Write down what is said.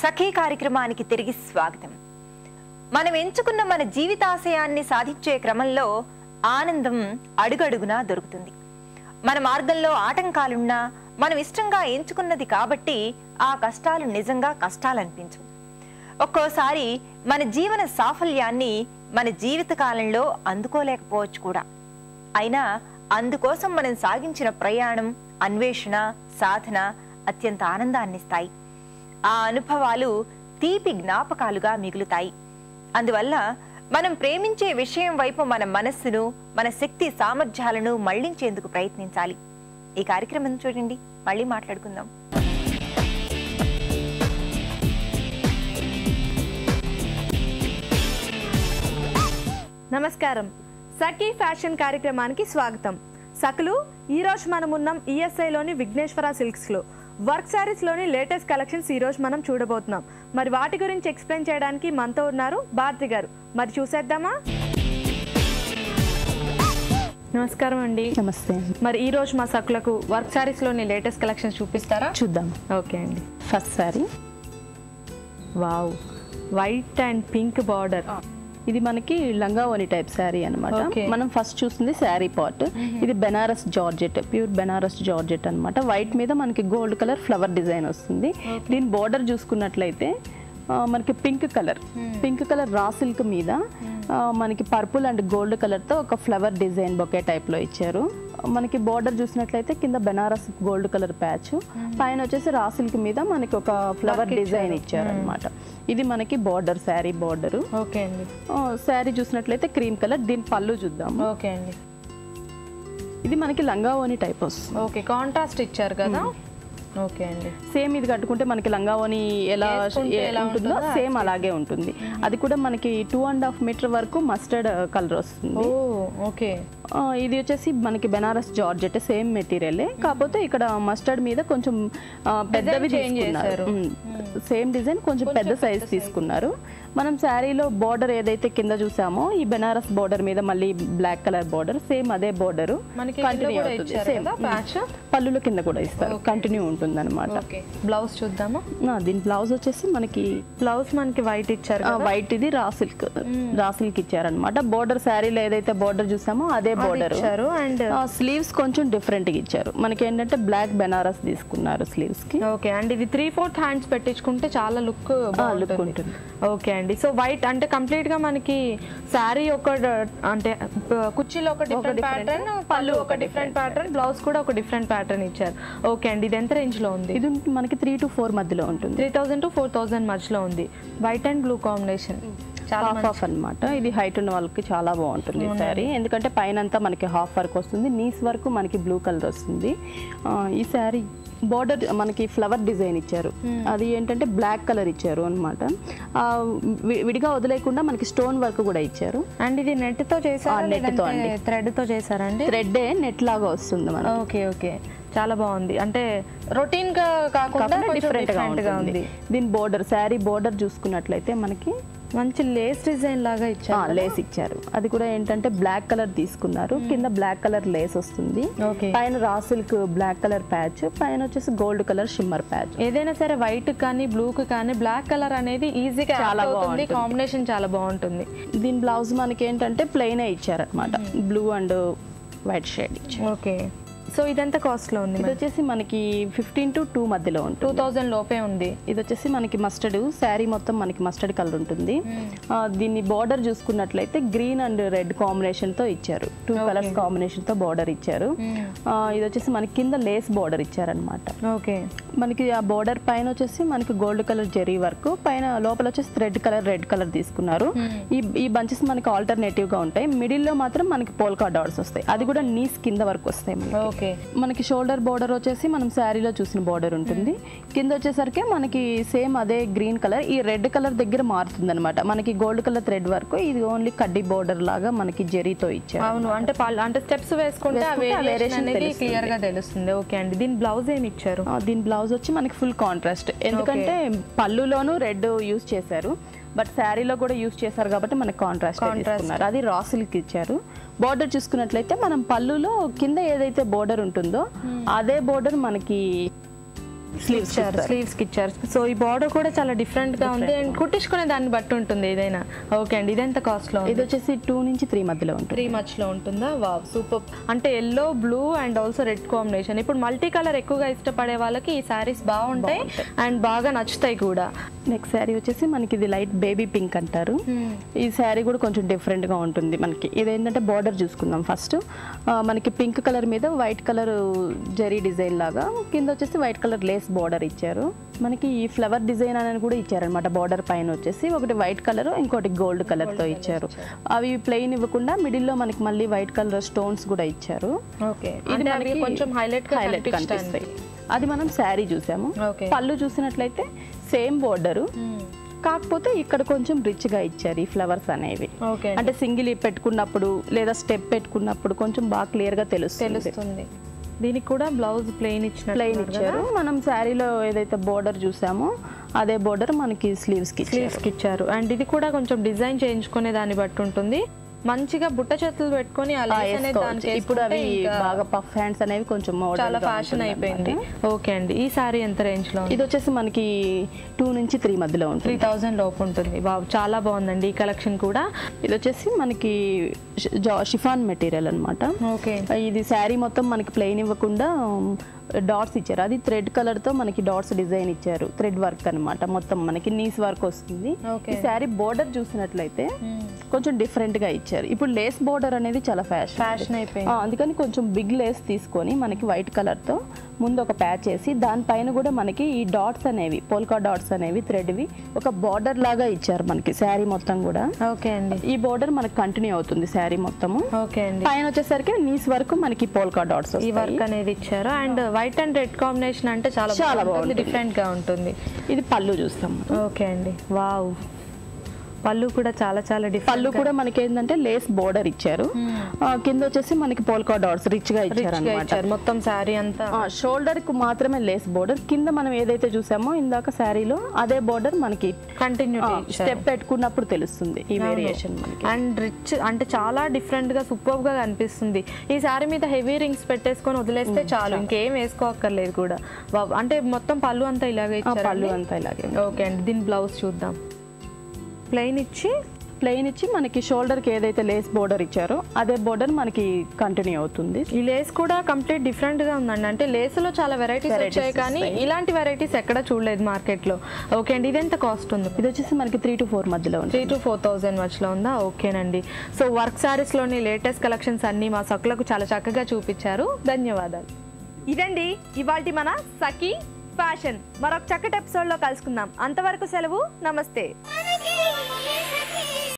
సఖీ కార్యక్రమానికి తిరిగి స్వాగతం. మనం ఎంచుకున్న మన జీవితాశయాన్ని సాధించే క్రమంలో ఆనందం అడుగడుగునా దొరుకుతుంది. మన మార్గంలో ఆటంకాలున్నా మనం ఇష్టంగా ఎంచుకున్నది కాబట్టి ఆ కష్టాలు నిజంగా కష్టాలనిపించవు. ఒక్కోసారి మన జీవన సాఫల్యాన్ని మన జీవిత కాలంలో అందుకోలేకపోవచ్చు కూడా. అయినా అందుకోసం మనం సాగించిన ప్రయాణం, అన్వేషణ, సాధన అత్యంత ఆనందాన్నిస్తాయి. ఆ అనుభవాలు తీపి జ్ఞాపకాలుగా మిగులుతాయి. అందువల్ల మనం ప్రేమించే విషయం వైపు మన మనస్సును, మన శక్తి సామర్థ్యాలను మళ్లించేందుకు ప్రయత్నించాలి. ఈ కార్యక్రమం చూడండి, మళ్ళీ మాట్లాడుకుందాం. నమస్కారం. సఖీ ఫ్యాషన్ కార్యక్రమానికి స్వాగతం. సఖులు, ఈరోజు మనం ఉన్నాం ఈఎస్ఐలోని విఘ్నేశ్వర సిల్క్స్లో. వర్క్ శారీస్లోని లేటెస్ట్ కలెక్షన్స్ ఈరోజు మనం చూడబోతున్నాం. మరి వాటి గురించి ఎక్స్ప్లెయిన్ చేయడానికి మనతో ఉన్నారు భారతి గారు. మరి చూసేద్దామా? నమస్కారం అండి. నమస్తే. మరి ఈరోజు మా సఖులకు వర్క్ శారీస్లోని లేటెస్ట్ కలెక్షన్స్ చూపిస్తారా? చూద్దాం. ఓకే అండి. First sari, wow, white and pink border. ఇది మనకి లంగా ఓని టైప్ శారీ అనమాట. మనం ఫస్ట్ చూస్తుంది శారీ పార్ట్. ఇది Banaras georgette, pure Banaras georgette అనమాట. వైట్ మీద మనకి గోల్డ్ కలర్ ఫ్లవర్ డిజైన్ వస్తుంది. దీని బోర్డర్ చూసుకున్నట్లయితే మనకి పింక్ కలర్ రా సిల్క్ మీద మనకి పర్పుల్ అండ్ గోల్డ్ కలర్తో ఒక ఫ్లవర్ డిజైన్ బొకే టైప్లో ఇచ్చారు. మనకి బోర్డర్ చూసినట్లయితే కింద బెనారస్ గోల్డ్ కలర్ ప్యాచ్, పైన వచ్చేసి రా సిల్క్ మీద మనకి ఒక ఫ్లవర్ డిజైన్ ఇచ్చారు అనమాట. ఇది మనకి బోర్డర్, శారీ బోర్డర్. ఓకే అండి. శారీ చూసినట్లయితే క్రీమ్ కలర్. దీని పళ్ళు చూద్దాం. ఓకే అండి. ఇది మనకి లంగా ఓని టైప్ వస్తుంది. ఓకే, కాంట్రాస్ట్ ఇచ్చారు కదా. ఓకే అండి. సేమ్ ఇది కట్టుకుంటే మనకి లంగా ఓని ఎలా ఉంటుందో సేమ్ అలాగే ఉంటుంది. అది కూడా మనకి 2.5 మీటర్ వరకు మస్టర్డ్ కలర్ వస్తుంది. ఓకే. ఇది వచ్చేసి మనకి బెనారస్ జార్జెట్, సేమ్ మెటీరియలే, కాకపోతే ఇక్కడ మస్టర్డ్ మీద కొంచెం పెద్దవి తీసుకున్నారు. సేమ్ డిజైన్ కొంచెం పెద్ద సైజ్ తీసుకున్నారు. మనం శారీలో బోర్డర్ ఏదైతే కింద చూసామో ఈ బెనారస్ బోర్డర్ మీద మళ్ళీ బ్లాక్ కలర్ బోర్డర్, సేమ్ అదే బోర్డర్ కంటిన్యూ అవుతుంది. సేమ్ పళ్ళుల కింద కూడా ఇస్తారు, కంటిన్యూ ఉంటుంది అనమాట. బ్లౌజ్ చూద్దామా? దీని బ్లౌజ్ వచ్చేసి మనకి వైట్ ఇచ్చారు. వైట్, ఇది రా సిల్క్ ఇచ్చారనమాట. బోర్డర్ శారీలో ఏదైతే బోర్డర్ చూసామో అదే బోర్డర్. అండ్ స్లీవ్స్ కొంచెం డిఫరెంట్ గా ఇచ్చారు. మనకి ఏంటంటే బ్లాక్ బెనారస్ తీసుకున్నారు స్లీవ్స్ కి. ఓకే. అండ్ ఇది 3/4 హ్యాండ్స్ పెట్టించుకుంటే చాలా లుక్ ఉంటుంది. ఓకే అండి. సో వైట్ అంటే కంప్లీట్ గా మనకి శారీ ఒక అంటే కుర్చీలో ఒక డిఫరెంట్ ప్యాటర్న్, పళ్ళు ఒక డిఫరెంట్ ప్యాటర్న్, బ్లౌజ్ కూడా ఒక డిఫరెంట్ ప్యాటర్న్ ఇచ్చారు. ఓకే అండి. ఇది ఎంత రేంజ్ లో ఉంది? ఇది మనకి 3 to 4 మధ్యలో ఉంటుంది. 3000 to 4000 మధ్యలో ఉంది. White and blue combination half అనమాట. ఇది హైట్ ఉన్న వాళ్ళకి చాలా బాగుంటుంది శారీ, ఎందుకంటే పైన అంతా మనకి హాఫ్ వర్క్ వస్తుంది, నీస్ వరకు మనకి బ్లూ కలర్ వస్తుంది. ఈ శారీ బోర్డర్ మనకి ఫ్లవర్ డిజైన్ ఇచ్చారు. అది ఏంటంటే బ్లాక్ కలర్ ఇచ్చారు అనమాట. విడిగా వదిలేకుండా మనకి స్టోన్ వర్క్ కూడా ఇచ్చారు. అండ్ ఇది నెట్ తో చేశారు? నెట్ తో అండి. థ్రెడ్ తో చేశారండి? థ్రెడ్ నెట్ లాగా వస్తుంది మనకి. ఓకే ఓకే, చాలా బాగుంది. అంటే రొటీన్ గా కాకుండా డిఫరెంట్ గా ఉంది. దీని బోర్డర్, శారీ బోర్డర్ చూసుకున్నట్లయితే మనకి మంచి లేస్ డిజైన్ లాగా ఇచ్చారు. లేస్ ఇచ్చారు. అది కూడా ఏంటంటే బ్లాక్ కలర్ తీసుకున్నారు. కింద బ్లాక్ కలర్ లేస్ వస్తుంది, పైన raw silk black colour patch, పైన వచ్చేసి గోల్డ్ కలర్ షిమ్మర్ ప్యాచ్. ఏదైనా సరే వైట్ కానీ బ్లూ కానీ బ్లాక్ కలర్ అనేది ఈజీగా చాలా బాగుంది, కాంబినేషన్ చాలా బాగుంటుంది. దీని బ్లౌజ్ మనకి ఏంటంటే ప్లెయిన్ ఇచ్చారనమాట, బ్లూ అండ్ వైట్ షేడ్ ఇచ్చారు. ఓకే. సో ఇదంతా కాస్ట్ లో ఉంది? ఇది వచ్చేసి మనకి 15 to 2 మధ్యలో ఉంటుంది. 2000 లోపే ఉంది. ఇది వచ్చేసి మనకి మస్టర్డ్, శారీ మొత్తం మనకి మస్టర్డ్ కలర్ ఉంటుంది. దీన్ని బార్డర్ చూసుకున్నట్లయితే గ్రీన్ అండ్ రెడ్ కాంబినేషన్ తో ఇచ్చారు. 2 కలర్స్ కాంబినేషన్ తో బార్డర్ ఇచ్చారు. ఇది వచ్చేసి మనకి కింద లేస్ బార్డర్ ఇచ్చారనమాట. ఓకే. మనకి ఆ బార్డర్ పైన వచ్చేసి మనకి గోల్డ్ కలర్ జెరీ వర్క్, పైన లోపల వచ్చేసి థ్రెడ్ కలర్ రెడ్ కలర్ తీసుకున్నారు. ఈ బంచెస్ మనకి ఆల్టర్నేటివ్ గా ఉంటాయి. మిడిల్ లో మాత్రం మనకి పోల్కా డాట్స్ వస్తాయి, అది కూడా నీస్ కింద వరకు వస్తాయి. మనకి షోల్డర్ బోర్డర్ వచ్చేసి మనం శారీలో చూసిన బోర్డర్ ఉంటుంది. కింద వచ్చేసరికి మనకి సేమ్ అదే గ్రీన్ కలర్, ఈ రెడ్ కలర్ దగ్గర మారుతుంది అనమాట. మనకి గోల్డ్ కలర్ థ్రెడ్ వర్క్, ఇది ఓన్లీ కడ్డీ బోర్డర్ లాగా మనకి జెరీతో ఇచ్చారు. అవును, అంటే స్టెప్స్ వేసుకుంటే క్లియర్ గా తెలుస్తుంది. ఓకే అండి. దీని బ్లౌజ్ ఏమి ఇచ్చారు? దీని బ్లౌజ్ వచ్చి మనకి ఫుల్ కాంట్రాస్ట్, ఎందుకంటే పళ్ళులోనూ రెడ్ యూజ్ చేశారు, బట్ శారీలో కూడా యూజ్ చేశారు కాబట్టి మనకి కాంట్రాస్ట్ తీసుకున్నారు. అది రా సిల్క్ ఇచ్చారు. బోర్డర్ చూసుకున్నట్లయితే మనం పళ్ళులో కింద ఏదైతే బోర్డర్ ఉంటుందో అదే బోర్డర్ మనకి స్లీవ్స్ కి ఇచ్చారు. సో ఈ బార్డర్ కూడా చాలా డిఫరెంట్ గా ఉంది అండ్ కుట్టించుకునే దాన్ని బట్టి ఉంటుంది ఏదైనా. ఓకే అండి, ఇది ఎంత కాస్ట్ లో? ఇది వచ్చేసి 2 నుంచి 3 మధ్యలో ఉంటుంది. 3 మధ్యలో ఉంటుందా? Wow, super. అంటే yellow, blue and also red combination. ఇప్పుడు మల్టీ కలర్ ఎక్కువగా ఇష్టపడే వాళ్ళకి ఈ సారీస్ బాగుంటాయి అండ్ బాగా నచ్చుతాయి కూడా. నెక్స్ట్ శారీ వచ్చేసి మనకి ఇది లైట్ బేబీ పింక్ అంటారు. ఈ శారీ కూడా కొంచెం డిఫరెంట్ గా ఉంటుంది మనకి. ఇదేంటంటే బార్డర్ చూసుకుందాం ఫస్ట్. మనకి పింక్ కలర్ మీద వైట్ కలర్ జరీ డిజైన్ లాగా, కింద వచ్చేసి వైట్ కలర్ లేస్ బార్డర్ ఇచ్చారు. మనకి ఈ ఫ్లవర్ డిజైన్ అనేది కూడా ఇచ్చారనమాట. బార్డర్ పైన వచ్చేసి ఒకటి వైట్ కలర్, ఇంకోటి గోల్డ్ కలర్ తో ఇచ్చారు. అవి ప్లెయిన్ ఇవ్వకుండా మిడిల్ లో మనకి మళ్ళీ వైట్ కలర్ స్టోన్స్ కూడా ఇచ్చారు. ఇది మనకి కొంచెం హైలైట్ కనిపిస్తాయి. అది మనం శారీ చూసాము. పళ్ళు చూసినట్లయితే సేమ్ బార్డర్, కాకపోతే ఇక్కడ కొంచెం రిచ్ గా ఇచ్చారు ఈ ఫ్లవర్స్ అనేవి. అంటే సింగిల్ పెట్టుకున్నప్పుడు లేదా స్టెప్ పెట్టుకున్నప్పుడు కొంచెం బాగా క్లియర్ గా తెలుస్తుంది. దీనికి కూడా బ్లౌజ్ ప్లెయిన్ ఇచ్చారు. మనం శారీలో ఏదైతే బోర్డర్ చూసామో అదే బోర్డర్ మనకి స్లీవ్స్ కి ఇచ్చారు. అండ్ ఇది కూడా కొంచెం డిజైన్ చేయించుకునే దాన్ని బట్టి ఉంటుంది. మంచిగా బుట్ట చేతులు పెట్టుకొని ఇప్పుడు అవి బాగా పఫ్ హ్యాండ్స్ అనేవి కొంచెం చాలా ఫ్యాషన్ అయిపోయింది. ఓకే అండి, ఈ సారీ ఎంత రేంజ్ లో? ఇది వచ్చేసి మనకి 2 నుంచి 3 మధ్యలో ఉంటుంది. 3000 లోపు ఉంటుంది. వావ్, చాలా బాగుందండి ఈ కలెక్షన్ కూడా. ఇది వచ్చేసి మనకి షిఫాన్ మెటీరియల్ అన్నమాట. ఓకే, ఇది శారీ మొత్తం మనకి ప్లెయిన్ ఇవ్వకుండా డాట్స్ ఇచ్చారు. అది థ్రెడ్ కలర్ తో మనకి డాట్స్ డిజైన్ ఇచ్చారు. థ్రెడ్ వర్క్ అన్నమాట. మొత్తం మనకి నీస్ వర్క్ వస్తుంది. ఈ శారీ బోర్డర్ చూసినట్లయితే కొంచెం డిఫరెంట్ గా ఇచ్చారు. ఇప్పుడు లేస్ బోర్డర్ అనేది చాలా ఫ్యాషన్ అయిపోయింది. అందుకని కొంచెం బిగ్ లేస్ తీసుకొని మనకి వైట్ కలర్ తో ముందు ఒక ప్యాచ్ చేసి దానిపైన కూడా మనకి ఈ డాట్స్ అనేవి పోల్కా డాట్స్ అనేవి థ్రెడ్వి ఒక బార్డర్ లాగా ఇచ్చారు మనకి శారీ మొత్తం కూడా. ఓకే అండి, ఈ బార్డర్ మనకి కంటిన్యూ అవుతుంది శారీ మొత్తము. ఓకే అండి, పైన వచ్చేసరికి నీస్ వరకు మనకి పోల్కా డాట్స్ ఈ వర్క్ అనేది ఇచ్చారు. And white and red combination అంటే చాలా బాగుంటుంది, డిఫరెంట్ గా ఉంటుంది. ఇది పళ్ళు చూస్తాం. ఓకే అండి, వావ్, పళ్ళు కూడా చాలా డిఫరెంట్. పళ్ళు కూడా మనకి ఏంటంటే లేస్ బోర్డర్ ఇచ్చారు. కింద వచ్చేసి మనకి పోల్కా డాట్స్ రిచ్ గా ఇచ్చారు. మొత్తం శారీ అంతా షోల్డర్ కు మాత్రమే లేస్ బోర్డర్. కింద మనం ఏదైతే చూసామో ఇందాక శారీలో అదే బోర్డర్ మనకి కంటిన్యూ స్టెప్ పెట్టుకున్నప్పుడు తెలుస్తుంది ఈ వేరియేషన్ మనకి. అండ్ రిచ్ అంటే చాలా డిఫరెంట్ గా సూపర్ గా కనిపిస్తుంది. ఈ శారీ మీద హెవీ రింగ్స్ పెట్టేసుకొని వదిలేస్తే చాలు, ఇంకేం వేసుకోక్కర్లేదు కూడా. అంటే మొత్తం పళ్ళు అంతా ఇలాగే ఇచ్చారు. పళ్ళు అంతా ఇలాగే. ఓకే అండి, దీని బ్లౌజ్ చూద్దాం. ప్లెయిన్ ఇచ్చి మనకి షోల్డర్ కి ఏదైతే లేస్ బోర్డర్ ఇచ్చారో అదే బోర్డర్ మనకి కంటిన్యూ అవుతుంది. ఈ లేస్ కూడా కంప్లీట్ డిఫరెంట్ గా ఉందండి. అంటే లేస్ లో చాలా వెరైటీస్ వచ్చాయి కానీ ఇలాంటి వెరైటీస్ ఎక్కడ చూడలేదు మార్కెట్ లో. ఓకే అండి, ఇది ఎంత కాస్ట్ ఉంది? ఇది వచ్చేసి మనకి 3 to 4 మధ్యలో ఉంది. 3 to 4000 మధ్యలో ఉందా? ఓకేనండి. సో వర్క్ సారీస్ లోని లేటెస్ట్ కలెక్షన్స్ అన్ని మా సకులకు చాలా చక్కగా చూపించారు. ధన్యవాదాలు. ఇదండి ఇవాల్టి మన సఖీ ఫ్యాషన్. మరొక చక్కటి ఎపిసోడ్ లో కలుసుకుందాం. అంతవరకు సెలవు, నమస్తే.